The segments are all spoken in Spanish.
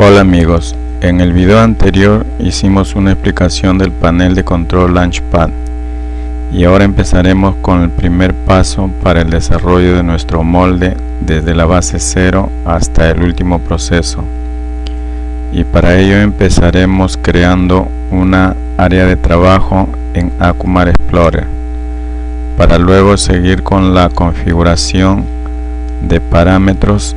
Hola amigos, en el video anterior hicimos una explicación del panel de control Launchpad y ahora empezaremos con el primer paso para el desarrollo de nuestro molde desde la base 0 hasta el último proceso, y para ello empezaremos creando una área de trabajo en Akumar Explorer para luego seguir con la configuración de parámetros.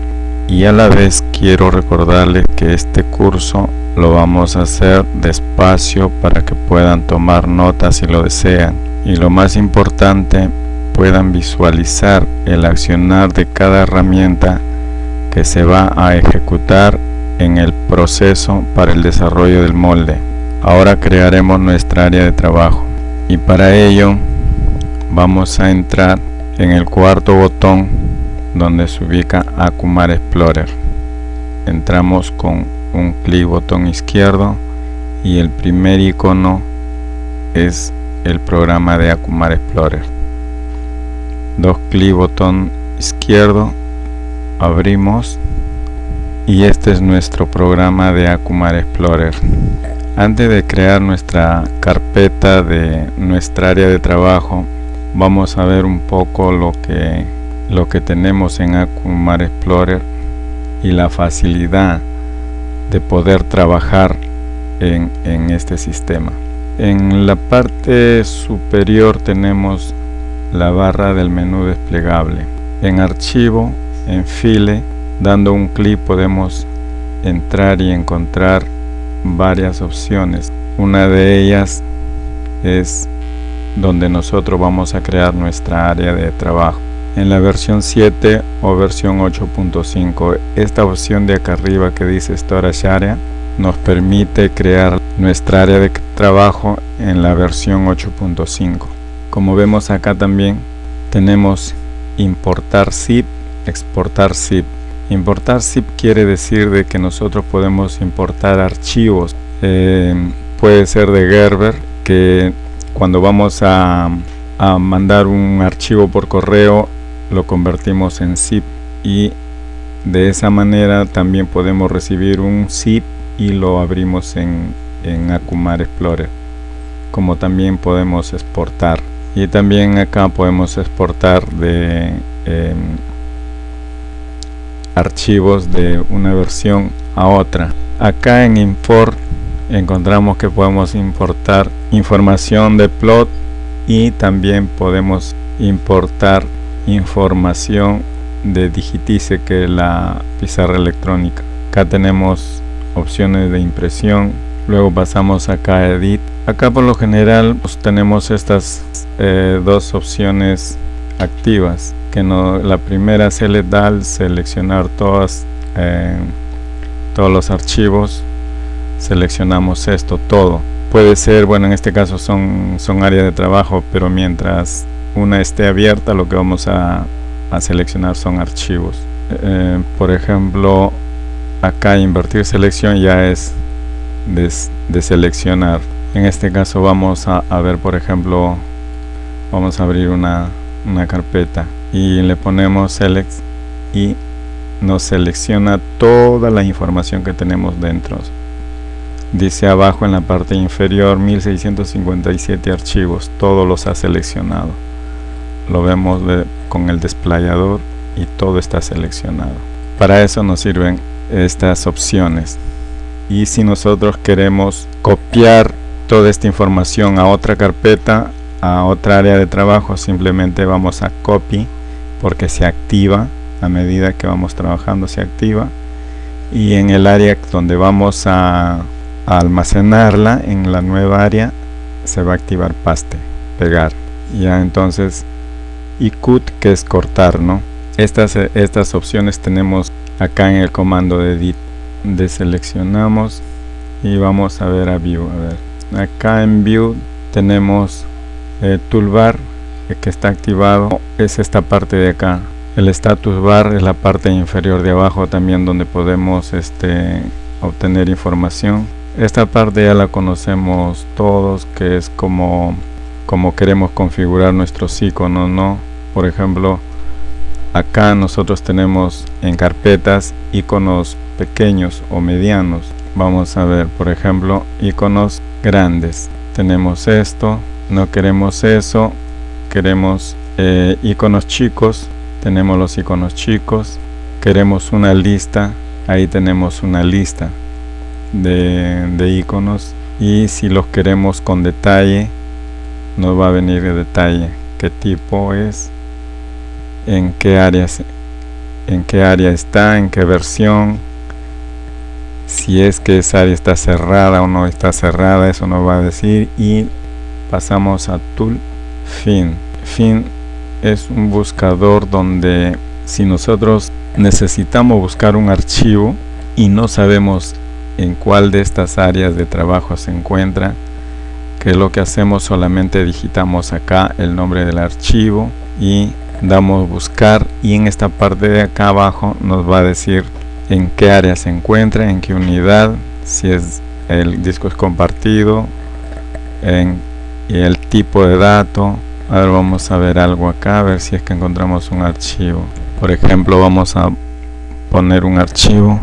Y a la vez quiero recordarles que este curso lo vamos a hacer despacio para que puedan tomar notas si lo desean, y lo más importante, puedan visualizar el accionar de cada herramienta que se va a ejecutar en el proceso para el desarrollo del molde. Ahora crearemos nuestra área de trabajo y para ello vamos a entrar en el cuarto botón donde se ubica Akumar Explorer. Entramos con un clic botón izquierdo y el primer icono es el programa de Akumar Explorer. Dos clic botón izquierdo, abrimos y este es nuestro programa de Akumar Explorer. Antes de crear nuestra carpeta de nuestra área de trabajo, vamos a ver un poco lo que tenemos en Akumar Explorer y la facilidad de poder trabajar en este sistema. En la parte superior tenemos la barra del menú desplegable. En archivo, en file, dando un clic podemos entrar y encontrar varias opciones. Una de ellas es donde nosotros vamos a crear nuestra área de trabajo. En la versión 7 o versión 8.5, esta opción de acá arriba que dice Storage Area nos permite crear nuestra área de trabajo en la versión 8.5. Como vemos acá también tenemos importar zip, exportar zip. Importar zip quiere decir de que nosotros podemos importar archivos. Puede ser de Gerber, que cuando vamos a mandar un archivo por correo lo convertimos en zip, y de esa manera también podemos recibir un zip y lo abrimos en Akumar Explorer. Como también podemos exportar, y también acá podemos exportar de archivos de una versión a otra. Acá en import encontramos que podemos importar información de plot y también podemos importar información de Digitize, que es la pizarra electrónica. Acá tenemos opciones de impresión, luego pasamos acá a Edit. Acá por lo general pues, tenemos estas dos opciones activas, que la primera es seleccionar todos los archivos. Seleccionamos esto, todo. Puede ser, bueno, en este caso son áreas de trabajo, pero mientras una esté abierta, lo que vamos a seleccionar son archivos. Por ejemplo, acá invertir selección ya es de seleccionar. En este caso vamos a ver, por ejemplo, vamos a abrir una carpeta y le ponemos select y nos selecciona toda la información que tenemos dentro. Dice abajo en la parte inferior 1657 archivos, todos los ha seleccionado. Lo vemos con el desplayador y todo está seleccionado. Para eso nos sirven estas opciones. Y si nosotros queremos copiar toda esta información a otra carpeta, a otra área de trabajo, simplemente vamos a copy, porque se activa a medida que vamos trabajando, se activa, y en el área donde vamos a almacenarla, en la nueva área, se va a activar paste, pegar. Ya entonces, y cut, que es cortar, ¿no? Estas opciones tenemos acá en el comando de edit. Deseleccionamos y vamos a ver a view. A ver, acá en view tenemos toolbar, que está activado, es esta parte de acá. El status bar es la parte inferior de abajo también, donde podemos obtener información. Esta parte ya la conocemos todos, que es como queremos configurar nuestros iconos, ¿no? Por ejemplo, acá nosotros tenemos en carpetas iconos pequeños o medianos. Vamos a ver, por ejemplo, iconos grandes. Tenemos esto, no queremos eso, queremos iconos chicos. Tenemos los iconos chicos. Queremos una lista, ahí tenemos una lista de iconos, y si los queremos con detalle nos va a venir de detalle qué tipo es, en qué área está, en qué versión, si es que esa área está cerrada o no está cerrada, eso nos va a decir. Y pasamos a Tool Find. Find es un buscador donde si nosotros necesitamos buscar un archivo y no sabemos en cuál de estas áreas de trabajo se encuentra, que lo que hacemos, solamente digitamos acá el nombre del archivo y damos buscar, y en esta parte de acá abajo nos va a decir en qué área se encuentra, en qué unidad, si es el disco es compartido, y el tipo de dato. Ahora vamos a ver algo acá, a ver si es que encontramos un archivo. Por ejemplo, vamos a poner un archivo,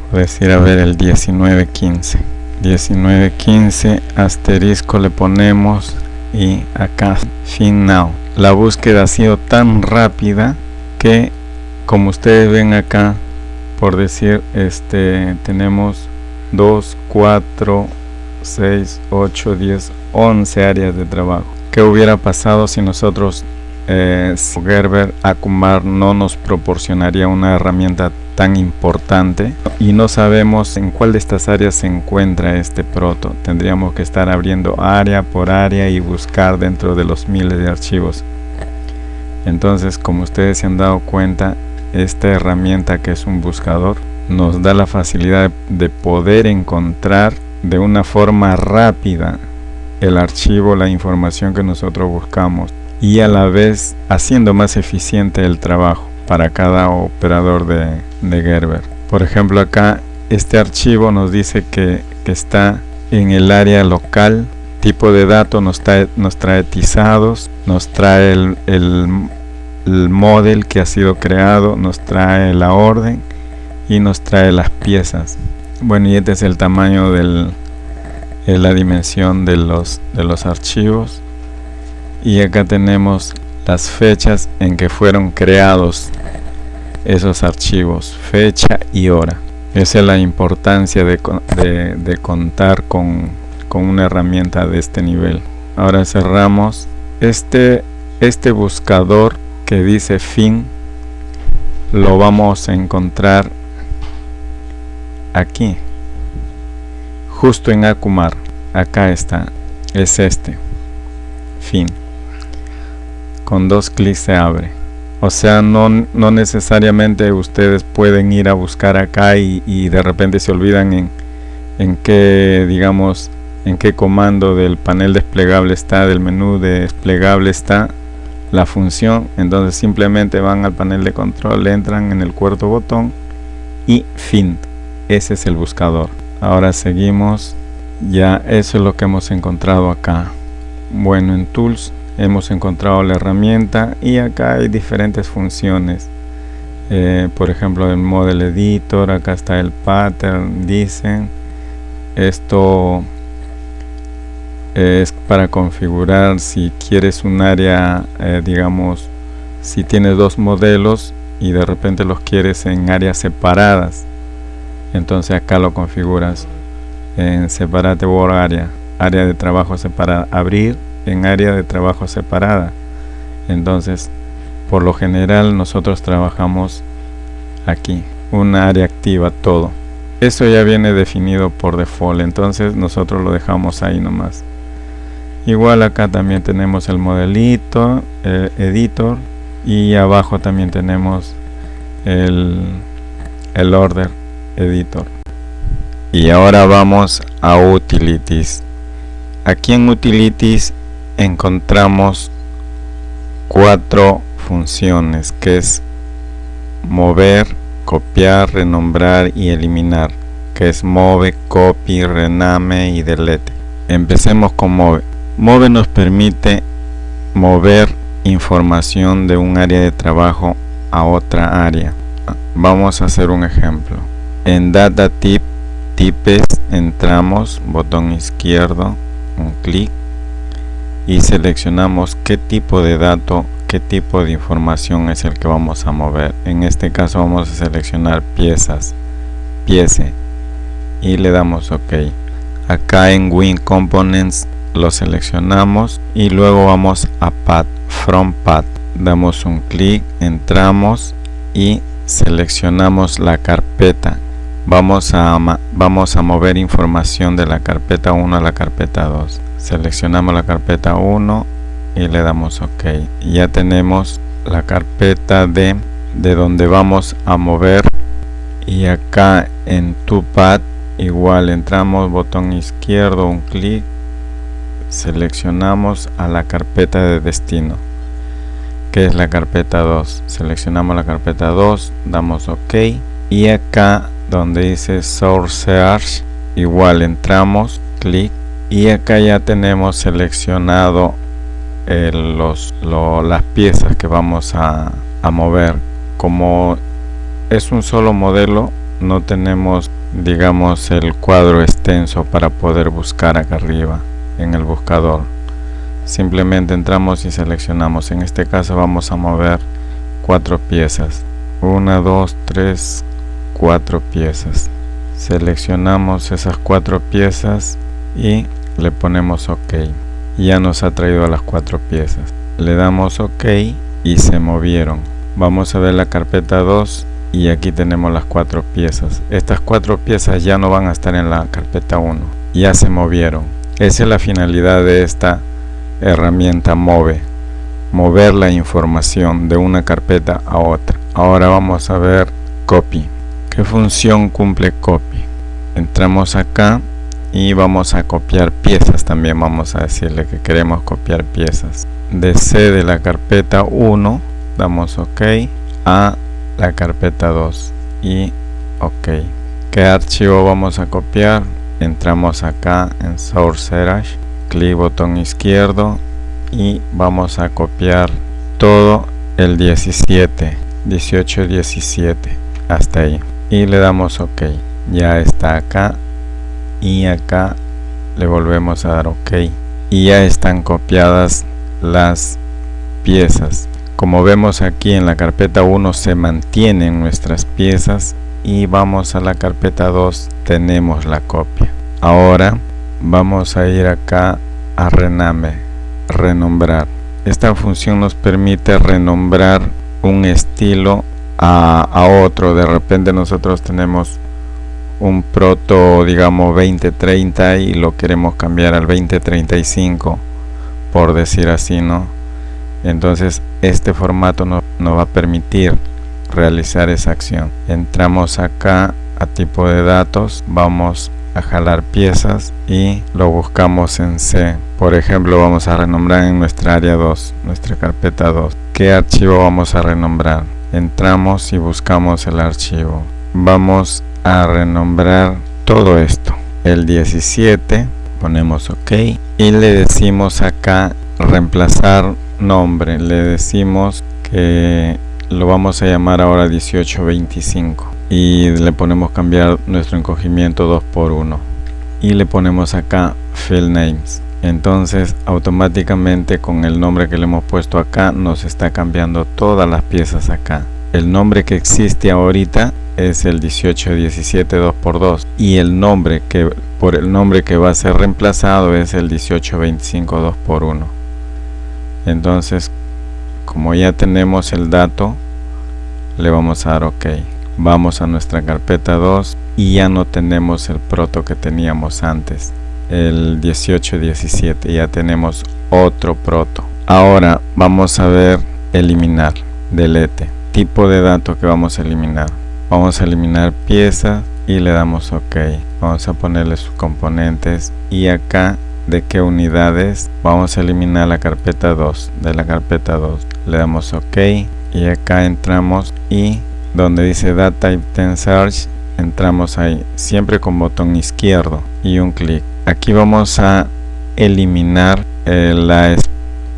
por decir, a ver, el 1915 asterisco le ponemos, y acá Find Now. La búsqueda ha sido tan rápida que, como ustedes ven acá, por decir, tenemos 2, 4, 6, 8, 10, 11 áreas de trabajo. ¿Qué hubiera pasado si nosotros, si Gerber Akumar no nos proporcionaría una herramienta tan importante y no sabemos en cuál de estas áreas se encuentra este proto? Tendríamos que estar abriendo área por área y buscar dentro de los miles de archivos. Entonces, como ustedes se han dado cuenta, esta herramienta, que es un buscador, nos da la facilidad de poder encontrar de una forma rápida el archivo, la información que nosotros buscamos, y a la vez haciendo más eficiente el trabajo para cada operador de Gerber. Por ejemplo, acá este archivo nos dice que está en el área local. Tipo de datos nos trae tizados, nos trae el model que ha sido creado, nos trae la orden y nos trae las piezas. Bueno, y este es el tamaño la dimensión de los archivos, y acá tenemos las fechas en que fueron creados esos archivos, fecha y hora. Esa es la importancia de contar con una herramienta de este nivel. Ahora cerramos este buscador que dice Find. Lo vamos a encontrar aquí, justo en Akumar. Acá está, es Find. Con 2 clics se abre. O sea, no necesariamente ustedes pueden ir a buscar acá y de repente se olvidan en qué, digamos, en qué comando del panel desplegable está, del menú desplegable está la función. Entonces simplemente van al panel de control, entran en el cuarto botón y Find. Ese es el buscador. Ahora seguimos. Ya eso es lo que hemos encontrado acá. Bueno, en Tools hemos encontrado la herramienta, y acá hay diferentes funciones. Por ejemplo, el Model Editor, acá está el Pattern, dicen. Esto es para configurar si quieres un área, digamos, si tienes 2 modelos y de repente los quieres en áreas separadas, entonces acá lo configuras en Separate Work área de trabajo separada, abrir en área de trabajo separada. Entonces, por lo general nosotros trabajamos aquí, una área activa, todo. Eso ya viene definido por default, entonces nosotros lo dejamos ahí nomás. Igual acá también tenemos el modelito, editor, y abajo también tenemos el order editor. Y ahora vamos a Utilities. Aquí en Utilities encontramos 4 funciones, que es mover, copiar, renombrar y eliminar, que es move, copy, rename y delete. Empecemos con move. Move nos permite mover información de un área de trabajo a otra área. Vamos a hacer un ejemplo. En Data Types entramos, botón izquierdo, un clic y seleccionamos qué tipo de dato, qué tipo de información es el que vamos a mover. En este caso vamos a seleccionar piece y le damos OK. Acá en Win Components lo seleccionamos y luego vamos a Path, From Path. Damos un clic, entramos y seleccionamos la carpeta. Vamos a mover información de la carpeta 1 a la carpeta 2. Seleccionamos la carpeta 1 y le damos OK. Ya tenemos la carpeta de donde vamos a mover. Y acá en To Path igual entramos, botón izquierdo, un clic, seleccionamos a la carpeta de destino, que es la carpeta 2. Seleccionamos la carpeta 2, damos OK. Y acá donde dice Source Search, igual entramos, clic, y acá ya tenemos seleccionado las piezas que vamos a mover. Como es un solo modelo, no tenemos, digamos, el cuadro extenso para poder buscar acá arriba en el buscador. Simplemente entramos y seleccionamos. En este caso vamos a mover 4 piezas. 1, 2, 3, 4 piezas. Seleccionamos esas 4 piezas y le ponemos OK. Ya nos ha traído a las 4 piezas. Le damos OK y se movieron. Vamos a ver la carpeta 2 y aquí tenemos las 4 piezas. Estas 4 piezas ya no van a estar en la carpeta 1. Ya se movieron. Esa es la finalidad de esta herramienta Move. Mover la información de una carpeta a otra. Ahora vamos a ver Copy. ¿Qué función cumple Copy? Entramos acá y vamos a copiar piezas. También vamos a decirle que queremos copiar piezas. De C de la carpeta 1 damos OK a la carpeta 2 y OK. ¿Qué archivo vamos a copiar? Entramos acá en Source Search, clic botón izquierdo y vamos a copiar todo el 18, 17 hasta ahí y le damos OK. Ya está acá y acá le volvemos a dar OK y ya están copiadas las piezas. Como vemos aquí en la carpeta 1 se mantienen nuestras piezas y vamos a la carpeta 2, tenemos la copia. Ahora vamos a ir acá a Rename, renombrar. Esta función nos permite renombrar un estilo a otro. De repente nosotros tenemos un proto, digamos 2030 y lo queremos cambiar al 2035, por decir así, ¿no? Entonces este formato nos va a permitir realizar esa acción. Entramos acá a tipo de datos, vamos a jalar piezas y lo buscamos en C. Por ejemplo, vamos a renombrar en nuestra área 2, nuestra carpeta 2. ¿Qué archivo vamos a renombrar? Entramos y buscamos el archivo. Vamos a renombrar todo esto. El 17, ponemos OK y le decimos acá reemplazar nombre. Le decimos que lo vamos a llamar ahora 1825 y le ponemos cambiar nuestro encogimiento 2 por 1 y le ponemos acá Field Names. Entonces automáticamente con el nombre que le hemos puesto acá nos está cambiando todas las piezas acá. El nombre que existe ahorita es el 1817 2x2 y el nombre que por el nombre que va a ser reemplazado es el 1825 2x1. Entonces, como ya tenemos el dato, le vamos a dar OK. Vamos a nuestra carpeta 2 y ya no tenemos el proto que teníamos antes, el 1817, ya tenemos otro proto. Ahora vamos a ver eliminar, delete, tipo de dato que vamos a eliminar. Vamos a eliminar pieza y le damos OK. Vamos a ponerle sus componentes y acá de qué unidades. Vamos a eliminar la carpeta 2. De la carpeta 2 le damos OK y acá entramos y donde dice Data Type Search entramos ahí, siempre con botón izquierdo y un clic. Aquí vamos a eliminar la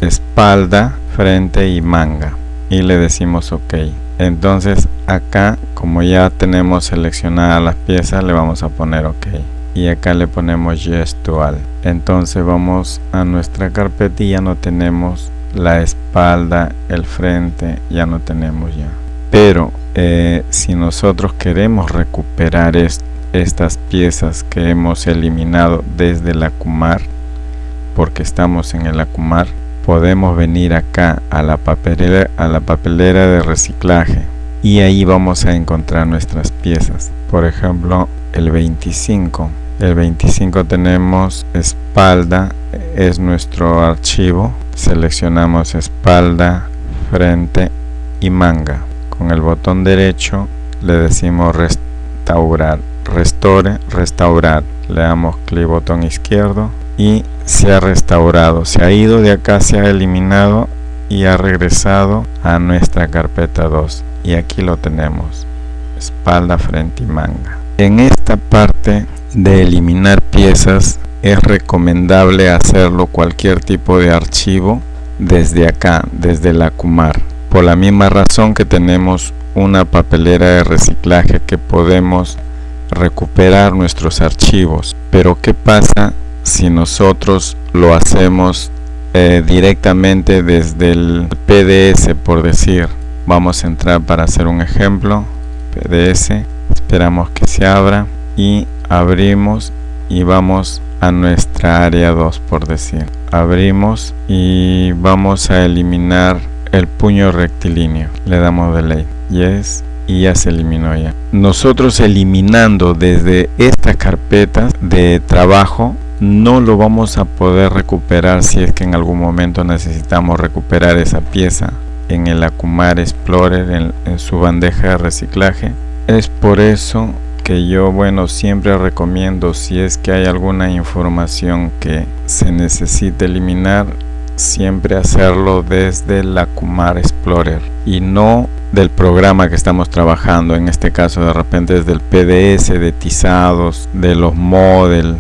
espalda, frente y manga y le decimos OK. Entonces acá, como ya tenemos seleccionadas las piezas, le vamos a poner OK. Y acá le ponemos Yes to All. Entonces vamos a nuestra carpeta y ya no tenemos la espalda, el frente, ya no tenemos ya. Pero si nosotros queremos recuperar estas piezas que hemos eliminado desde el Akumar, porque estamos en el Akumar, podemos venir acá a la papelera de reciclaje y ahí vamos a encontrar nuestras piezas. Por ejemplo, el 25. El 25 tenemos espalda, es nuestro archivo. Seleccionamos espalda, frente y manga. Con el botón derecho le decimos restaurar, restaurar. Le damos clic botón izquierdo y se ha restaurado. Se ha ido de acá, se ha eliminado y ha regresado a nuestra carpeta 2. Y aquí lo tenemos, espalda, frente y manga. En esta parte de eliminar piezas es recomendable hacerlo cualquier tipo de archivo desde acá, desde el Akumar, por la misma razón que tenemos una papelera de reciclaje que podemos recuperar nuestros archivos. Pero ¿qué pasa si nosotros lo hacemos directamente desde el PDS, por decir? Vamos a entrar para hacer un ejemplo, PDS, esperamos que se abra y abrimos y vamos a nuestra área 2, por decir. Abrimos y vamos a eliminar el puño rectilíneo. Le damos delete, yes, y ya se eliminó ya. Nosotros eliminando desde esta carpeta de trabajo no lo vamos a poder recuperar si es que en algún momento necesitamos recuperar esa pieza en el Akumar Explorer, en su bandeja de reciclaje. Es por eso que yo, siempre recomiendo, si es que hay alguna información que se necesite eliminar, siempre hacerlo desde el Akumar Explorer y no del programa que estamos trabajando. En este caso de repente desde el PDS de tizados, de los model.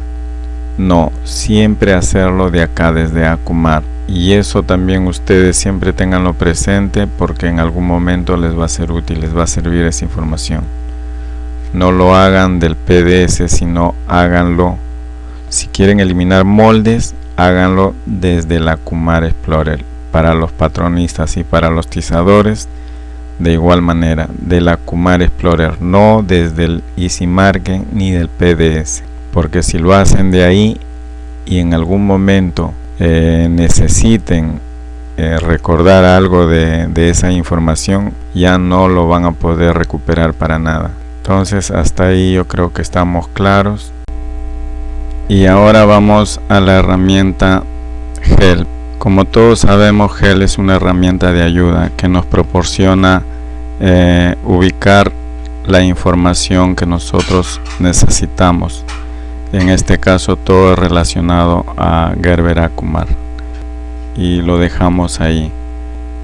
No, siempre hacerlo de acá, desde Akumar. Y eso también ustedes siempre tenganlo presente, porque en algún momento les va a ser útil, les va a servir esa información. No lo hagan del PDS, sino háganlo, si quieren eliminar moldes, háganlo desde el Akumar Explorer. Para los patronistas y para los tizadores, de igual manera, del Akumar Explorer, no desde el EasyMarking ni del PDS. Porque si lo hacen de ahí y en algún momento necesiten recordar algo de esa información, ya no lo van a poder recuperar para nada. Entonces hasta ahí yo creo que estamos claros. Y ahora vamos a la herramienta Help. Como todos sabemos, Help es una herramienta de ayuda que nos proporciona ubicar la información que nosotros necesitamos. En este caso todo es relacionado a Gerber Akumar y lo dejamos ahí.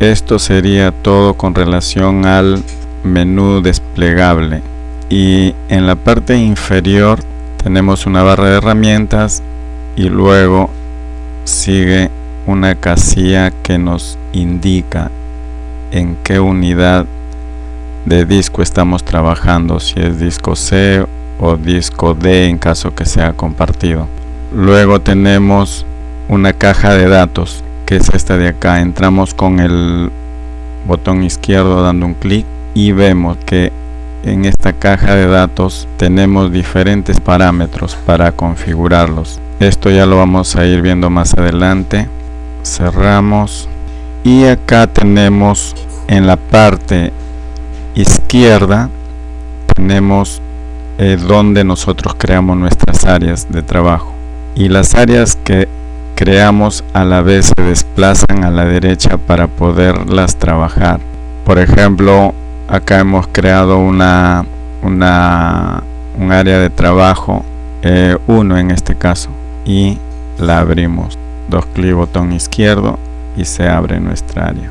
Esto sería todo con relación al menú desplegable, y en la parte inferior tenemos una barra de herramientas y luego sigue una casilla que nos indica en qué unidad de disco estamos trabajando, si es disco C o disco D en caso que sea compartido. Luego tenemos una caja de datos, que es esta de acá. Entramos con el botón izquierdo dando un clic y vemos que en esta caja de datos tenemos diferentes parámetros para configurarlos. Esto ya lo vamos a ir viendo más adelante. Cerramos y acá tenemos en la parte izquierda tenemos donde nosotros creamos nuestras áreas de trabajo, y las áreas que creamos a la vez se desplazan a la derecha para poderlas trabajar. Por ejemplo, acá hemos creado un área de trabajo 1 en este caso, y la abrimos. Dos clic botón izquierdo y se abre nuestra área.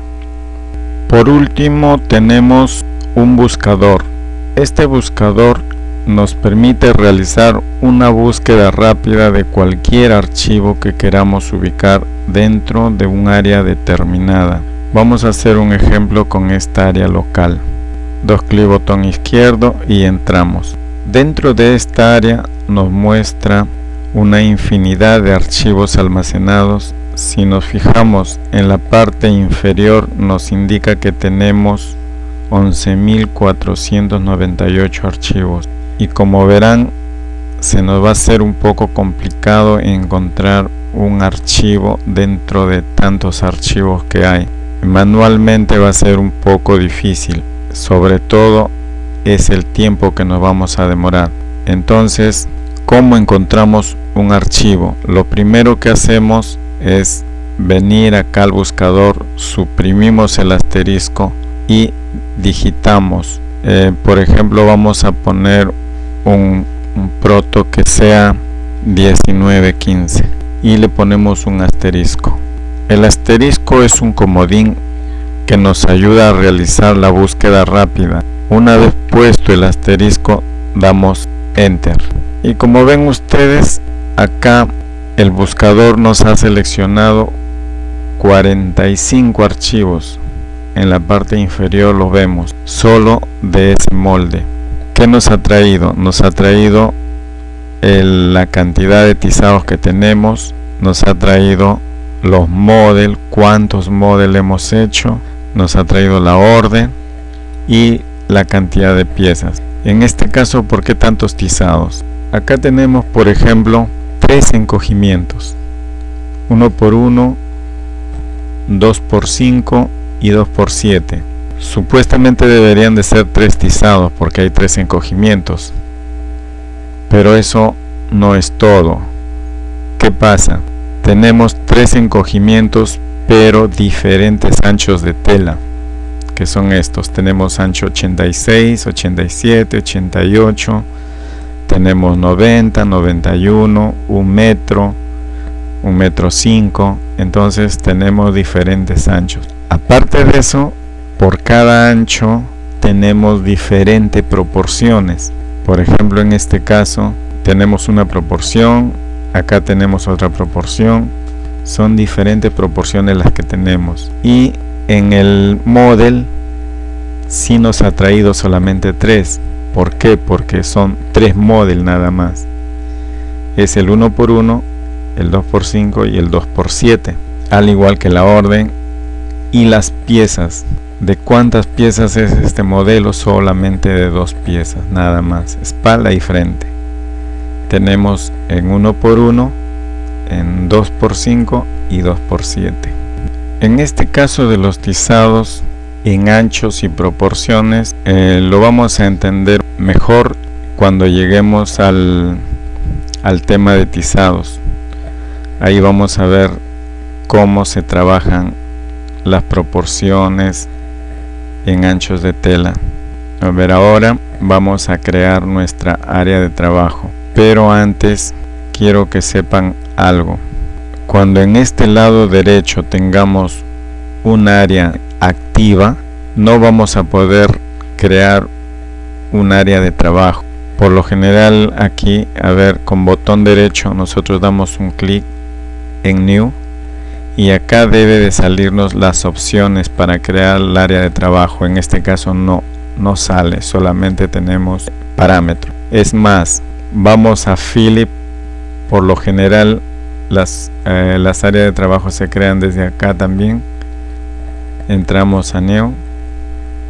Por último tenemos un buscador. Este buscador nos permite realizar una búsqueda rápida de cualquier archivo que queramos ubicar dentro de un área determinada. Vamos a hacer un ejemplo con esta área local. dos clic botón izquierdo y entramos. Dentro de esta área nos muestra una infinidad de archivos almacenados. Si nos fijamos en la parte inferior, nos indica que tenemos 11.498 archivos, y como verán, se nos va a hacer un poco complicado encontrar un archivo dentro de tantos archivos que hay. Manualmente va a ser un poco difícil, sobre todo es el tiempo que nos vamos a demorar. Entonces, ¿cómo encontramos un archivo? Lo primero que hacemos es venir acá al buscador, suprimimos el asterisco y digitamos. Por ejemplo, vamos a poner un proto que sea 1915 y le ponemos un asterisco. El asterisco es un comodín que nos ayuda a realizar la búsqueda rápida. Una vez puesto el asterisco, damos enter, y como ven ustedes, acá el buscador nos ha seleccionado 45 archivos. En la parte inferior lo vemos, solo de ese molde. ¿Qué nos ha traído? Nos ha traído la cantidad de tizados que tenemos, nos ha traído los model, cuántos model hemos hecho, nos ha traído la orden y la cantidad de piezas. En este caso, ¿por qué tantos tizados? Acá tenemos, por ejemplo, 3 encogimientos: 1x1, 2x5 y 2x7. Supuestamente deberían de ser 3 tizados porque hay 3 encogimientos, pero eso no es todo. ¿Qué pasa? Tenemos 3 encogimientos pero diferentes anchos de tela, que son estos. Tenemos ancho 86, 87, 88, tenemos 90, 91, 1 metro, 1 metro 5. Entonces tenemos diferentes anchos. Aparte de eso, por cada ancho tenemos diferentes proporciones. Por ejemplo, en este caso tenemos una proporción, acá tenemos otra proporción. Son diferentes proporciones las que tenemos, y en el model sí nos ha traído solamente 3. ¿Por qué? Porque son 3 model nada más. Es el 1x1, el 2x5 y el 2x7, al igual que la orden y las piezas. ¿De cuántas piezas es este modelo? Solamente de 2 piezas nada más, espalda y frente. Tenemos en 1x1, en 2x5 y 2x7. En este caso de los tizados en anchos y proporciones, lo vamos a entender mejor cuando lleguemos al tema de tizados. Ahí vamos a ver cómo se trabajan las proporciones en anchos de tela. A ver, ahora vamos a crear nuestra área de trabajo, pero antes quiero que sepan algo. Cuando en este lado derecho tengamos un área activa, no vamos a poder crear un área de trabajo. Por lo general aquí, a ver, con botón derecho nosotros damos un clic en New, y acá debe de salirnos las opciones para crear el área de trabajo. En este caso no sale, solamente tenemos parámetros. Es más, vamos a Philip. Por lo general las áreas de trabajo se crean desde acá también. Entramos a New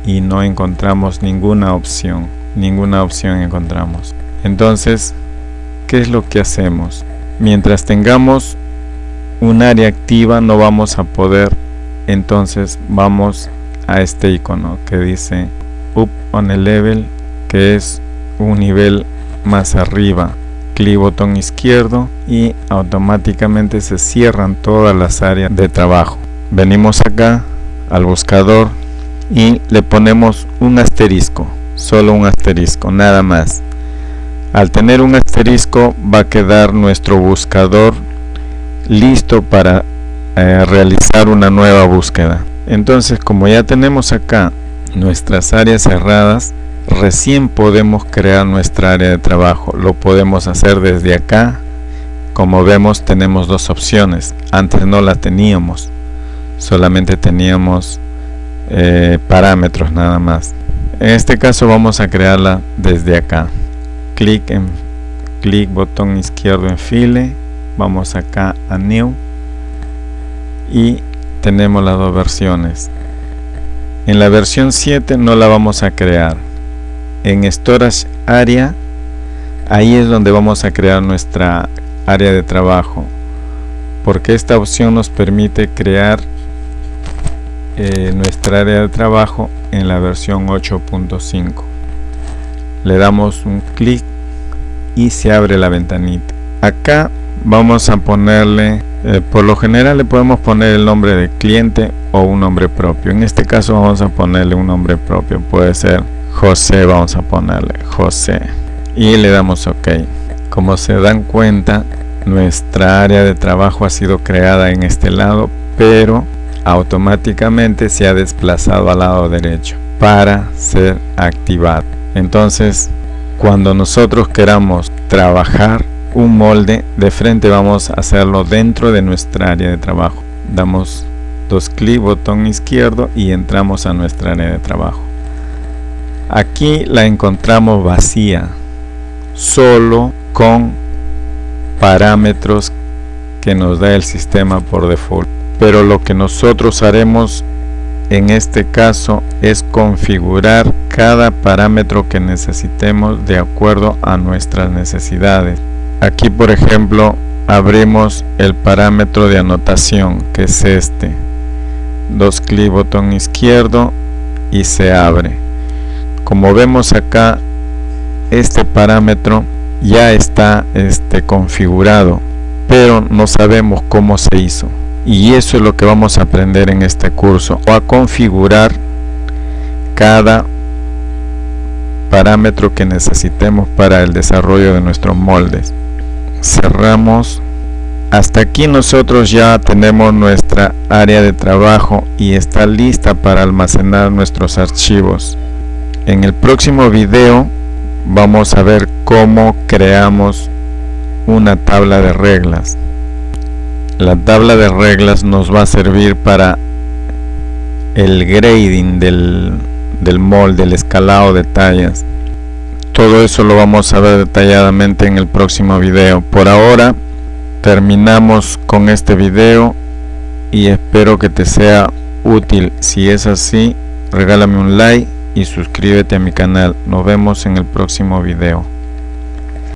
y no encontramos ninguna opción encontramos. Entonces, ¿qué es lo que hacemos? Mientras tengamos un área activa no vamos a poder. Entonces vamos a este icono que dice Up on a Level, que es un nivel más arriba. Clic botón izquierdo y automáticamente se cierran todas las áreas de trabajo. Venimos acá al buscador y le ponemos un asterisco, solo un asterisco, nada más. Al tener un asterisco va a quedar nuestro buscador listo para realizar una nueva búsqueda. Entonces, como ya tenemos acá nuestras áreas cerradas, recién podemos crear nuestra área de trabajo. Lo podemos hacer desde acá. Como vemos, tenemos 2 opciones. Antes no las teníamos, solamente teníamos parámetros nada más. En este caso vamos a crearla desde acá. Clic botón izquierdo en File, vamos acá a New y tenemos las dos versiones. En la versión 7 no la vamos a crear. En Storage Area, ahí es donde vamos a crear nuestra área de trabajo, porque esta opción nos permite crear nuestra área de trabajo en la versión 8.5. Le damos un clic y se abre la ventanita. Acá vamos a ponerle, por lo general le podemos poner el nombre del cliente o un nombre propio. En este caso vamos a ponerle un nombre propio, puede ser José, vamos a ponerle José y le damos OK. Como se dan cuenta, nuestra área de trabajo ha sido creada en este lado, pero automáticamente se ha desplazado al lado derecho para ser activado. Entonces, cuando nosotros queramos trabajar un molde, de frente vamos a hacerlo dentro de nuestra área de trabajo. Damos dos clics, botón izquierdo, y entramos a nuestra área de trabajo. Aquí la encontramos vacía, solo con parámetros que nos da el sistema por default. Pero lo que nosotros haremos en este caso es configurar cada parámetro que necesitemos de acuerdo a nuestras necesidades. Aquí, por ejemplo, abrimos el parámetro de anotación, que es este. Dos clics, botón izquierdo, y se abre. Como vemos acá, este parámetro ya está configurado, pero no sabemos cómo se hizo. Y eso es lo que vamos a aprender en este curso, o a configurar cada parámetro que necesitemos para el desarrollo de nuestros moldes. Cerramos. Hasta aquí nosotros ya tenemos nuestra área de trabajo y está lista para almacenar nuestros archivos. En el próximo video vamos a ver cómo creamos una tabla de reglas. La tabla de reglas nos va a servir para el grading del molde, el escalado de tallas. Todo eso lo vamos a ver detalladamente en el próximo video. Por ahora terminamos con este video y espero que te sea útil. Si es así, regálame un like y suscríbete a mi canal. Nos vemos en el próximo video.